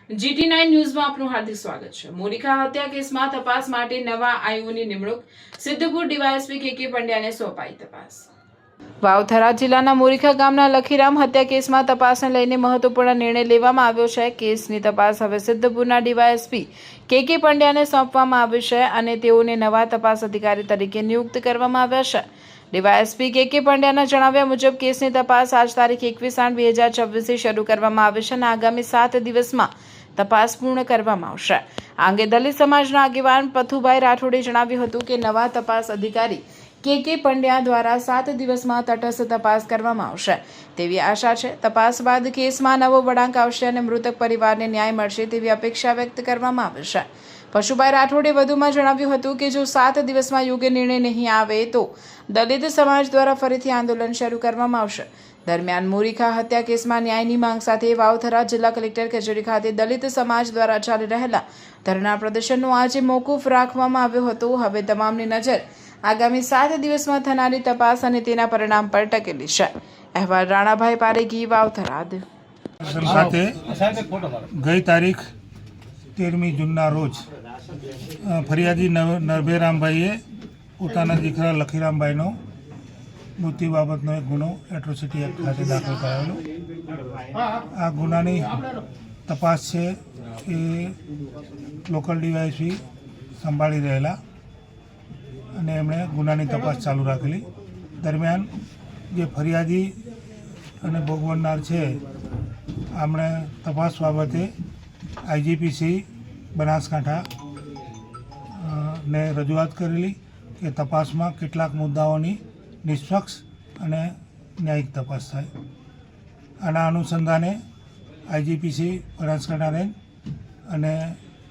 GT9 ન્યૂઝમાં આપનું હાર્દિક સ્વાગત છે। મોનિકા હત્યા કેસમાં તપાસ માટે નવા આઈઓની નિમણૂક, સિદ્ધપુર ડીવાયએસપી કે પંડ્યાને સોંપાઈ તપાસ। વાવથરા જિલ્લાના મોરિખા ગામના લખીરામ હત્યા કેસમાં તપાસને લઈને મહત્વપૂર્ણ નિર્ણય લેવામાં આવ્યો છે। કેસની તપાસ હવે સિદ્ધપુરના ડીવાયએસપી કે પંડ્યાને સોંપવામાં આવી છે અને તેઓને નવા તપાસ અધિકારી તરીકે નિયુક્ત કરવામાં આવ્યા છે। ડીવાયએસપી કે પંડ્યાના જણાવ્યા મુજબ કેસની તપાસ આજ તારીખ 21/8/2024 શરૂ કરવામાં આવી છે અને આગામી 7 દિવસમાં તપાસ પૂર્ણ કરવામાં આવશે। આ અંગે દલિત સમાજના આગેવાન પથુભાઈ રાઠોડે જણાવ્યું હતું કે નવા તપાસ અધિકારી કે પંડ્યા દ્વારા 7 દિવસમાં તટસ્થ તપાસ કરવામાં આવશે તેવી આશા છે। તપાસ બાદ કેસમાં નવો વળાંક આવશે અને મૃતક પરિવારને ન્યાય મળશે તેવી અપેક્ષા વ્યક્ત કરવામાં આવી છે। પશુભાઈ રાઠોડે વધુમાં જણાવ્યું હતું કે જો 7 દિવસમાં યોગ્ય નિર્ણય નહીં આવે તો દલિત સમાજ દ્વારા ફરીથી આંદોલન શરૂ કરવામાં આવશે। દરમિયાન મોરિખા હત્યા કેસમાં ન્યાયની માંગ સાથે વાવથરા જિલ્લા કલેક્ટર કચેરી ખાતે દલિત સમાજ દ્વારા ચાલી રહેલા ધરણા પ્રદર્શનનો આજે મોકૂફ રાખવામાં આવ્યો હતો। હવે તમામની નજર આગામી 7 દિવસમાં થનારી તપાસ અને તેના પરિણામ પર ટકેલી છે। અહેવાલ રાણાભાઈ પારેખી, વાવથરાદ। ગઈ તારીખ 13મી જૂનના રોજ ફરિયાદી નરભેરામભાઈએ પોતાના દીકરા લખીરામભાઈનો મૃત્યુ બાબતનો એક ગુનો એટ્રોસિટી એક્ટ ખાતે દાખલ કરાવેલો। આ ગુનાની તપાસ છે એ લોકલ ડીવાયએસપી સંભાળી રહેલા અને એમણે ગુનાની તપાસ ચાલુ રાખેલી। દરમિયાન જે ફરિયાદી અને ભોગ બનનાર છે આમણે તપાસ બાબતે આઈજીપીસી બનાસકાંઠા ને રજૂઆત કરેલી કે તપાસમાં કેટલાક મુદ્દાઓની નિષ્પક્ષ અને ન્યાયિક તપાસ થાય। આના અનુસંધાને આઈજીપીસી બનાસકાંઠા રેન્જ અને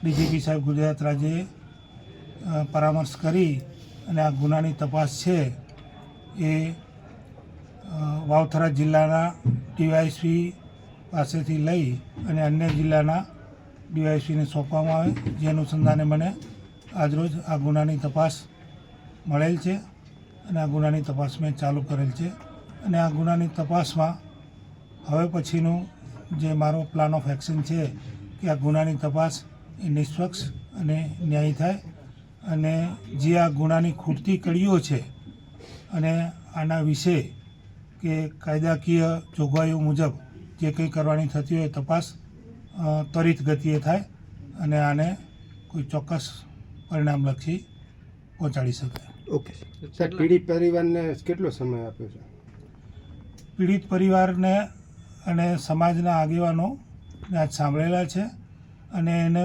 ડીજીપી સાહેબ ગુજરાત રાજ્યએ પરામર્શ કરી અને આ ગુનાની તપાસ છે એ વાવથરા જિલ્લાના ડીવાયએસપી પાસેથી લઈ અને અન્ય જિલ્લાના ડીવાયએસપીને સોંપવામાં આવે, જે અનુસંધાને મને આજરોજ આ ગુનાની તપાસ મળેલ છે અને આ ગુનાની તપાસ મેં ચાલુ કરેલ છે અને આ ગુનાની તપાસમાં હવે પછીનું જે મારો પ્લાન ઓફ એક્શન છે કે આ ગુનાની તપાસ એ નિષ્પક્ષ અને ન્યાયી થાય અને જે આ ગુનાની ખૂટતી કડીઓ છે અને આના વિશે કે કાયદાકીય જોગવાઈઓ મુજબ જે કંઈ કરવાની થતી હોય તપાસ ત્વરિત ગતિએ થાય અને આને કોઈ ચોક્કસ પરિણામલક્ષી પહોંચાડી શકાય। ઓકે સર, પીડિત પરિવારને કેટલો સમય આપ્યો છે? પીડિત પરિવારને અને સમાજના આગેવાનો આજ સાંભળેલા છે અને એને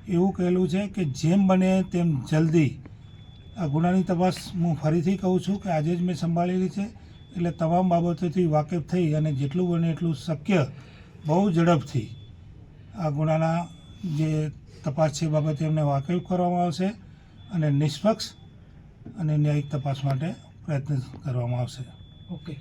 એવું કહેલું છે કે જેમ બને તેમ જલ્દી આ ગુનાની તપાસ હું ફરીથી કહું છું કે આજે જ મેં સંભાળેલી છે, એટલે તમામ બાબતોથી વાકેફ થઈ અને જેટલું બને એટલું શક્ય બહુ ઝડપથી આ ગુનાના જે તપાસ છે બાબતે એમને વાકેફ કરવામાં આવશે અને નિષ્પક્ષ અને ન્યાયિક તપાસ માટે પ્રયત્ન કરવામાં આવશે। ઓકે।